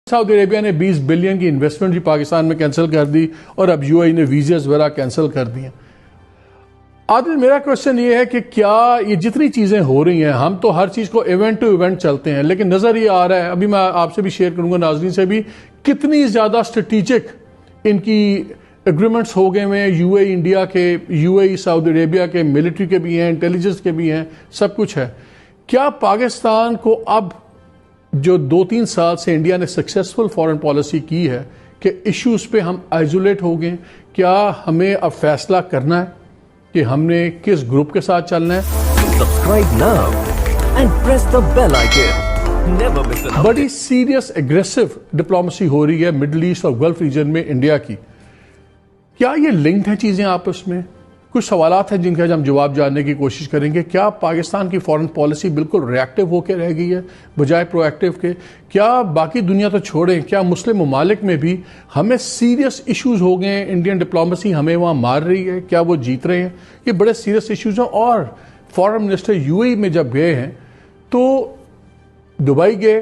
Saudi Arabia ने 20 billion की investment भी पाकिस्तान में कैंसिल कर दी और अब यूएई ने वीज़ास वगैरह कैंसिल कर दिए। आदिल, मेरा क्वेश्चन ये है कि क्या ये जितनी चीज़ें हो रही हैं, हम तो हर चीज़ को इवेंट टू इवेंट चलते हैं, लेकिन नज़र ये आ रहा है, अभी मैं आपसे भी शेयर करूंगा, नाज़रीन से भी, कितनी ज़्यादा स्ट्रेटेजिक इनकी एग्रीमेंट्स हो गए हैं। यूएई इंडिया के, यूएई सऊदी अरेबिया के, मिलिट्री के भी हैं, इंटेलिजेंस के भी हैं, सब कुछ है। क्या पाकिस्तान को अब जो 2-3 साल से इंडिया ने सक्सेसफुल फॉरेन पॉलिसी की है कि इश्यूज पे हम आइसोलेट हो गए, क्या हमें अब फैसला करना है कि हमने किस ग्रुप के साथ चलना है? Subscribe now and press the bell icon, never miss an update. बड़ी सीरियस एग्रेसिव डिप्लोमेसी हो रही है मिडिल ईस्ट और गल्फ रीजन में इंडिया की। क्या ये लिंक्ड है चीजें आपस में? कुछ सवालात हैं जिनके आज हम जवाब जानने की कोशिश करेंगे। क्या पाकिस्तान की फॉरेन पॉलिसी बिल्कुल रिएक्टिव होकर रह गई है बजाय प्रोएक्टिव के? क्या बाकी दुनिया तो छोड़ें, क्या मुस्लिम ममालिक में भी हमें सीरियस इश्यूज हो गए हैं? इंडियन डिप्लोमेसी हमें वहां मार रही है, क्या वो जीत रहे हैं? ये बड़े सीरियस इश्यूज हैं। और फॉरेन मिनिस्टर यूएई में जब गए हैं तो दुबई गए,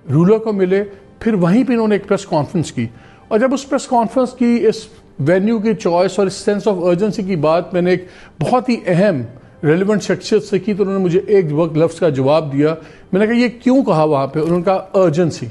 रूलर को मिले, फिर वहीं पर इन्होंने एक प्रेस कॉन्फ्रेंस की। और जब उस प्रेस कॉन्फ्रेंस की इस वेन्यू की चॉइस और सेंस ऑफ अर्जेंसी की बात मैंने एक बहुत ही अहम रेलिवेंट शख्सियत से की तो उन्होंने मुझे एक वक्त लफ्ज़ का जवाब दिया। मैंने कहा ये क्यों कहा वहाँ पे? उन्होंने कहा अर्जेंसी।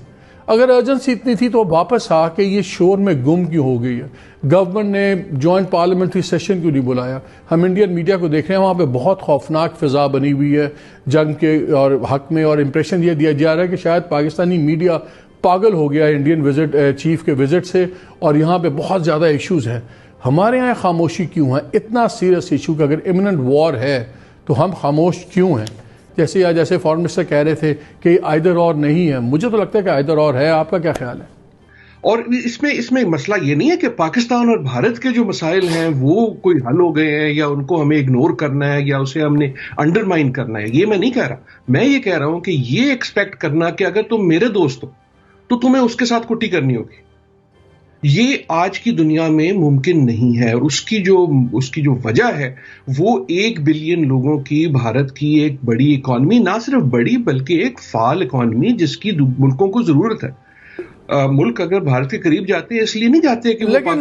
अगर अर्जेंसी इतनी थी तो वापस आके ये शोर में गुम क्यों हो गई है? गवर्नमेंट ने जॉइंट पार्लियामेंट्री सेशन क्यों नहीं बुलाया? हम इंडियन मीडिया को देख रहे हैं, वहाँ पे बहुत खौफनाक फिजा बनी हुई है जंग के और हक में, और इंप्रेशन ये दिया जा रहा है कि शायद पाकिस्तानी मीडिया पागल हो गया इंडियन विजिट चीफ के विजिट से और यहाँ पे बहुत ज़्यादा इश्यूज हैं। हमारे यहाँ खामोशी क्यों है? इतना सीरियस इशू कि अगर इमिनेंट वॉर है तो हम खामोश क्यों हैं? जैसे फॉरेन मिनिस्टर कह रहे थे कि आइदर और नहीं है, मुझे तो लगता है कि आइदर और है। आपका क्या ख्याल है? और इसमें मसला ये नहीं है कि पाकिस्तान और भारत के जो मसाइल हैं वो कोई हल हो गए हैं या उनको हमें इग्नोर करना है या उसे हमने अंडरमाइन करना है, ये मैं नहीं कह रहा। मैं ये कह रहा हूं कि ये एक्सपेक्ट करना कि अगर तुम मेरे दोस्त हो तो तुम्हें उसके साथ कुट्टी करनी होगी, ये आज की दुनिया में मुमकिन नहीं है। और उसकी जो वजह है वो 1 बिलियन लोगों की भारत की एक बड़ी इकॉनमी, ना सिर्फ बड़ी बल्कि एक फाल इकॉनमी जिसकी मुल्कों को जरूरत है। मुल्क अगर भारत के करीब जाते हैं इसलिए नहीं जाते कि लेकिन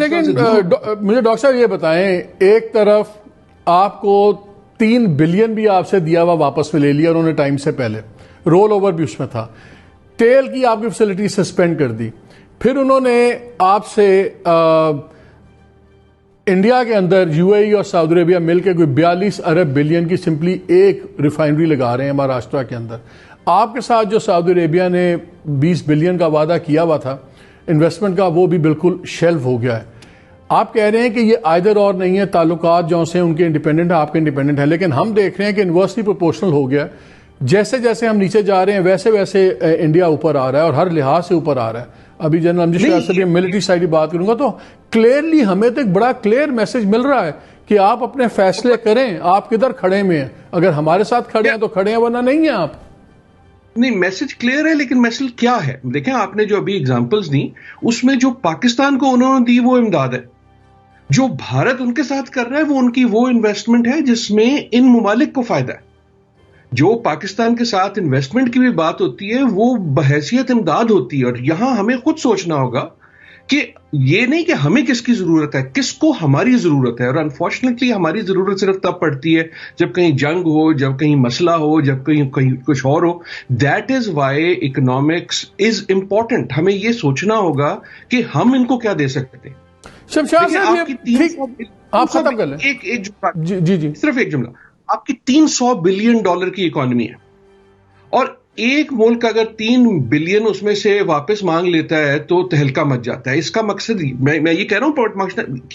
मुझे डॉक्टर साहब ये बताएं, एक तरफ आपको 3 बिलियन भी आपसे दिया हुआ वापस में ले लिया उन्होंने टाइम से पहले, रोल ओवर भी उसमें था, टेल की आपकी फैसिलिटी सस्पेंड कर दी, फिर उन्होंने आपसे इंडिया के अंदर यूएई और सऊदी अरेबिया मिलकर कोई 42 अरब बिलियन की सिंपली एक रिफाइनरी लगा रहे हैं महाराष्ट्र के अंदर। आपके साथ जो सऊदी अरेबिया ने 20 बिलियन का वादा किया हुआ था इन्वेस्टमेंट का, वो भी बिल्कुल शेल्फ हो गया है। आप कह रहे हैं कि ये आइदर और नहीं है, ताल्लुकात जो से उनके इंडिपेंडेंट है, आपके इंडिपेंडेंट है, लेकिन हम देख रहे हैं कि इन्वर्सली प्रोपोर्शनल हो गया। जैसे जैसे हम नीचे जा रहे हैं वैसे वैसे इंडिया ऊपर आ रहा है और हर लिहाज से ऊपर आ रहा है। अभी जनरल अमजद से भी मिलिट्री साइड की बात करूंगा तो क्लियरली हमें तो एक बड़ा क्लियर मैसेज मिल रहा है कि आप अपने फैसले करें, आप किधर खड़े में हैं। अगर हमारे साथ खड़े हैं तो खड़े हैं, वरना नहीं है आप। नहीं, मैसेज क्लियर है, लेकिन मैसेज क्या है? देखें, आपने जो अभी एग्जांपल्स दी उसमें जो पाकिस्तान को उन्होंने दी वो इमदाद है, जो भारत उनके साथ कर रहा है वो उनकी वो इन्वेस्टमेंट है जिसमें इन मुमालिक को फायदा है। जो पाकिस्तान के साथ इन्वेस्टमेंट की भी बात होती है वो बहैसियत इमदाद होती है। और यहां हमें खुद सोचना होगा कि ये नहीं कि हमें किसकी जरूरत है, किसको हमारी जरूरत है। और अनफॉर्चुनेटली हमारी जरूरत सिर्फ तब पड़ती है जब कहीं जंग हो, जब कहीं मसला हो, जब कहीं कुछ और हो। That is why economics is important. हमें ये सोचना होगा कि हम इनको क्या दे सकते हैं। शमशाद साहब, आप खत्म कर लें। जी, सिर्फ एक जुमला। आपकी 300 बिलियन डॉलर की इकॉनमी है और एक मुल्क अगर 3 बिलियन उसमें से वापस मांग लेता है तो तहलका मच जाता है। इसका मकसद मैं ये कह रहा हूं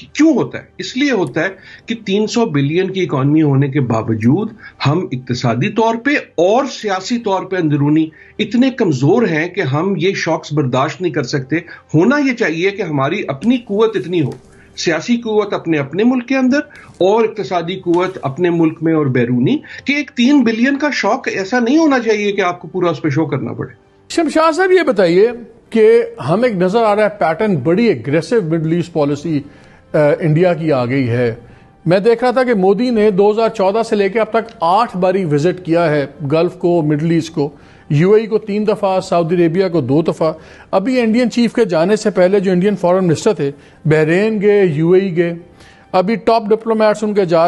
क्यों होता है? इसलिए होता है कि 300 बिलियन की इकॉनमी होने के बावजूद हम इक्तिसादी तौर पे और सियासी तौर पे अंदरूनी इतने कमजोर हैं कि हम ये शॉक्स बर्दाश्त नहीं कर सकते। होना ये चाहिए कि हमारी अपनी कुव्वत इतनी हो, सियासी कुव्वत अपने अपने मुल्क के अंदर और इक्तिसादी कुव्वत अपने मुल्क में और बैरूनी, कि एक 3 बिलियन का शौक ऐसा नहीं होना चाहिए कि आपको पूरा उस पर शो करना पड़े। शमशाद साहब, ये बताइए कि हमें एक नजर आ रहा है पैटर्न, बड़ी aggressive middle east policy India की आ गई है। मैं देख रहा था कि मोदी ने 2014 से लेकर अब तक 8 बारी विजिट किया है गल्फ को, मिडल ईस्ट को। यूएई को 3 दफ़ा, सऊदी अरेबिया को 2 दफ़ा। अभी इंडियन चीफ के जाने से पहले जो इंडियन फॉरेन मिनिस्टर थे बहरीन गए, यूएई गए। अभी टॉप डिप्लोमेट्स उनके जा रहे हैं।